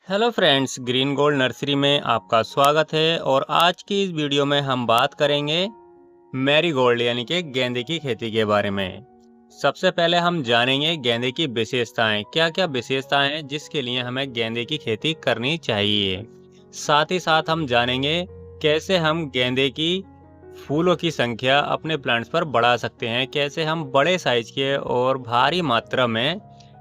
Hello friends, green gold nursery में आपका स्वागत है। और आज की इस वीडियो में हम बात करेंगे मैरीगोल्ड यानी कि गेंदे की खेती के बारे में। सबसे पहले हम जानेंगे गेंदे की विशेषताएं, क्या क्या विशेषताएं हैं जिसके लिए हमें गेंदे की खेती करनी चाहिए। साथ ही साथ हम जानेंगे कैसे हम गेंदे की फूलों की संख्या अपने प्लांट्स पर बढ़ा सकते हैं, कैसे हम बड़े साइज के और भारी मात्रा में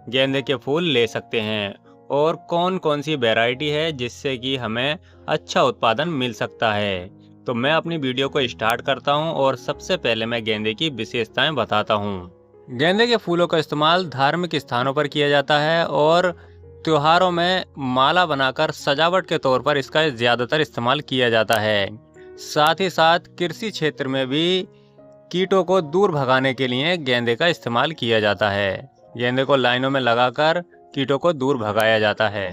गेंदे के फूल ले सकते हैं, और कौन कौन सी वैरायटी है जिससे कि हमें अच्छा उत्पादन मिल सकता है। तो मैं अपनी वीडियो को स्टार्ट करता हूं और सबसे पहले मैं गेंदे की विशेषताएं बताता हूं। गेंदे के फूलों का इस्तेमाल धार्मिक स्थानों पर किया जाता है और त्योहारों में माला बनाकर सजावट के तौर पर इसका ज़्यादातर इस्तेमाल किया जाता है। साथ ही साथ कृषि क्षेत्र में भी कीटों को दूर भगाने के लिए गेंदे का इस्तेमाल किया जाता है। गेंदे को लाइनों में लगाकर कीटों को दूर भगाया जाता है।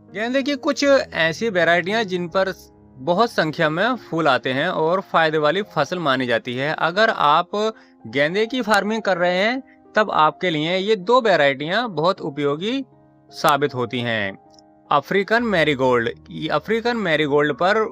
गेंदे की कुछ ऐसी वैरायटियां जिन पर बहुत संख्या में फूल आते हैं और फायदे वाली फसल मानी जाती है। अगर आप गेंदे की फार्मिंग कर रहे हैं तब आपके लिए ये दो वैरायटियां बहुत उपयोगी साबित होती हैं। अफ्रीकन मैरीगोल्ड पर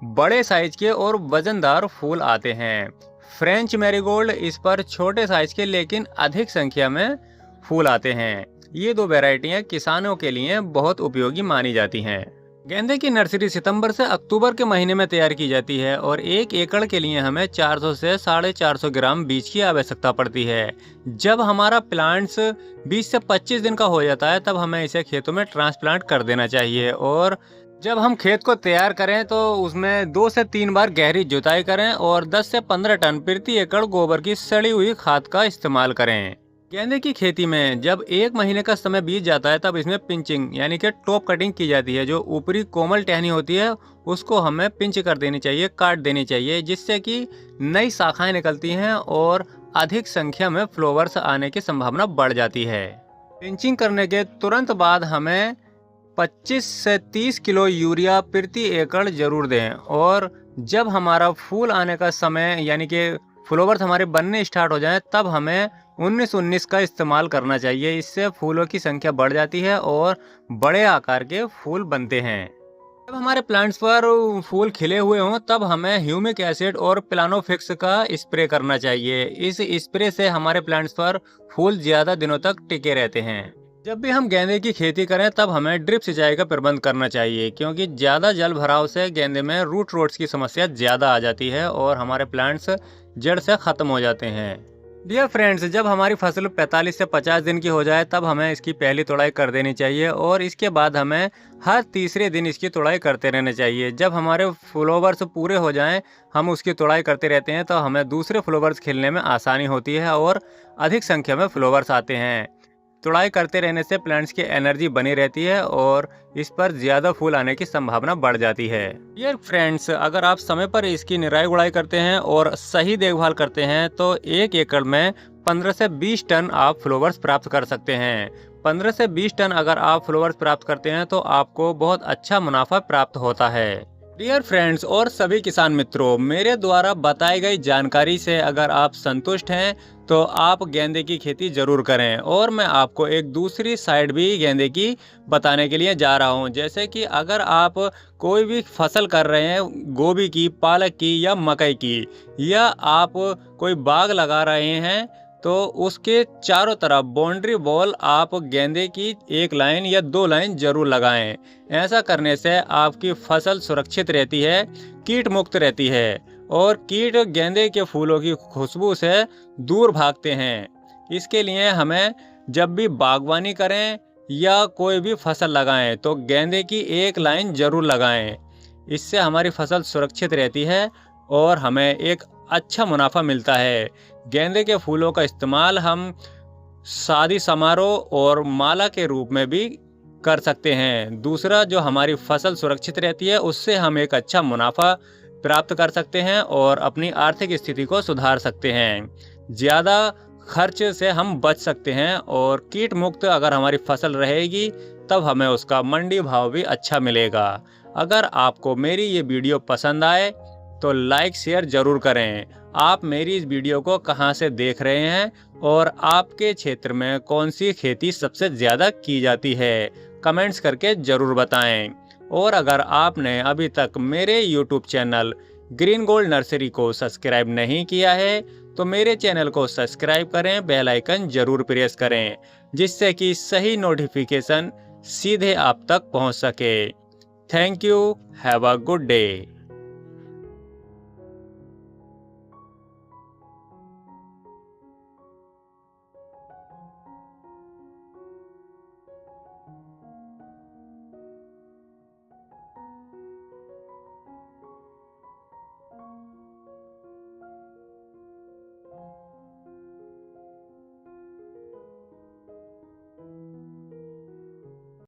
बड़े साइज के और वजनदार फूल आते हैं। फ्रेंच मैरीगोल्ड, इस पर छोटे साइज के लेकिन अधिक संख्या में फूल आते हैं। ये दो वैरायटियां किसानों के लिए बहुत उपयोगी मानी जाती हैं। गेंदे की नर्सरी सितंबर से अक्टूबर के महीने में तैयार की जाती है और 1 एकड़ के लिए हमें 400 से 450 ग्राम बीज की आवश्यकता पड़ती है। जब हमारा प्लांट्स 20 से 25 दिन का हो जाता है तब हमें इसे खेतों में ट्रांसप्लांट कर देना चाहिए। और जब हम खेत को तैयार करें तो उसमें 2 से 3 बार गहरी जुताई करें और 10 से 15 टन प्रति एकड़ गोबर की सड़ी हुई खाद का इस्तेमाल करें। गेंदे की खेती में जब 1 महीने का समय बीत जाता है तब इसमें पिंचिंग यानी कि टॉप कटिंग की जाती है। जो ऊपरी कोमल टहनी होती है उसको हमें पिंच कर देनी चाहिए, काट देनी चाहिए, जिससे कि नई शाखाएं निकलती हैं और अधिक संख्या में फ्लावर्स आने की संभावना बढ़ जाती है। पिंचिंग करने के तुरंत बाद हमें 25 से 30 किलो यूरिया प्रति एकड़ जरूर दें। और जब हमारा फूल आने का समय यानी कि फ्लावर्स हमारे बनने स्टार्ट हो जाएं तब हमें 19-19 का इस्तेमाल करना चाहिए। इससे फूलों की संख्या बढ़ जाती है और बड़े आकार के फूल बनते हैं। जब हमारे प्लांट्स पर फूल खिले हुए हों तब हमें ह्यूमिक एसिड और प्लानोफिक्स का स्प्रे करना चाहिए। इस स्प्रे से हमारे प्लांट्स पर फूल ज़्यादा दिनों तक टिके रहते हैं। जब भी हम गेंदे की खेती करें तब हमें ड्रिप सिंचाई का प्रबंध करना चाहिए, क्योंकि ज़्यादा जल भराव से गेंदे में रूट रोट्स की समस्या ज़्यादा आ जाती है और हमारे प्लांट्स जड़ से ख़त्म हो जाते हैं। डियर फ्रेंड्स, जब हमारी फसल 45 से 50 दिन की हो जाए तब हमें इसकी पहली तुड़ाई कर देनी चाहिए और इसके बाद हमें हर तीसरे दिन इसकी तुड़ाई करते रहना चाहिए। जब हमारे फ्लावर्स पूरे हो जाएं, हम उसकी तुड़ाई करते रहते हैं तो हमें दूसरे फ्लावर्स खिलने में आसानी होती है और अधिक संख्या में फ्लावर्स आते हैं। तुड़ाई करते रहने से प्लांट्स की एनर्जी बनी रहती है और इस पर ज़्यादा फूल आने की संभावना बढ़ जाती है। डियर फ्रेंड्स, अगर आप समय पर इसकी निराई गुड़ाई करते हैं और सही देखभाल करते हैं तो 1 एकड़ में 15 से 20 टन आप फ्लावर्स प्राप्त कर सकते हैं। 15 से 20 टन अगर आप फ्लावर्स प्राप्त करते हैं तो आपको बहुत अच्छा मुनाफा प्राप्त होता है। डियर फ्रेंड्स और सभी किसान मित्रों, मेरे द्वारा बताई गई जानकारी से अगर आप संतुष्ट हैं तो आप गेंदे की खेती जरूर करें। और मैं आपको एक दूसरी साइड भी गेंदे की बताने के लिए जा रहा हूं। जैसे कि अगर आप कोई भी फसल कर रहे हैं, गोभी की, पालक की या मकई की, या आप कोई बाग लगा रहे हैं, तो उसके चारों तरफ बाउंड्री वॉल आप गेंदे की 1 लाइन या 2 लाइन जरूर लगाएं। ऐसा करने से आपकी फसल सुरक्षित रहती है, कीट मुक्त रहती है और कीट गेंदे के फूलों की खुशबू से दूर भागते हैं। इसके लिए हमें जब भी बागवानी करें या कोई भी फसल लगाएं तो गेंदे की 1 लाइन जरूर लगाएं। इससे हमारी फसल सुरक्षित रहती है और हमें एक अच्छा मुनाफा मिलता है। गेंदे के फूलों का इस्तेमाल हम शादी समारोह और माला के रूप में भी कर सकते हैं। दूसरा, जो हमारी फसल सुरक्षित रहती है उससे हम एक अच्छा मुनाफा प्राप्त कर सकते हैं और अपनी आर्थिक स्थिति को सुधार सकते हैं। ज़्यादा खर्च से हम बच सकते हैं और कीट मुक्त अगर हमारी फसल रहेगी तब हमें उसका मंडी भाव भी अच्छा मिलेगा। अगर आपको मेरी ये वीडियो पसंद आए तो लाइक शेयर जरूर करें। आप मेरी इस वीडियो को कहां से देख रहे हैं और आपके क्षेत्र में कौन सी खेती सबसे ज़्यादा की जाती है, कमेंट्स करके ज़रूर बताएं। और अगर आपने अभी तक मेरे YouTube channel green gold nursery को सब्सक्राइब नहीं किया है तो मेरे चैनल को सब्सक्राइब करें, बेल आइकन जरूर प्रेस करें, जिससे कि सही नोटिफिकेशन सीधे आप तक पहुंच सके। Thank you. Have a good day.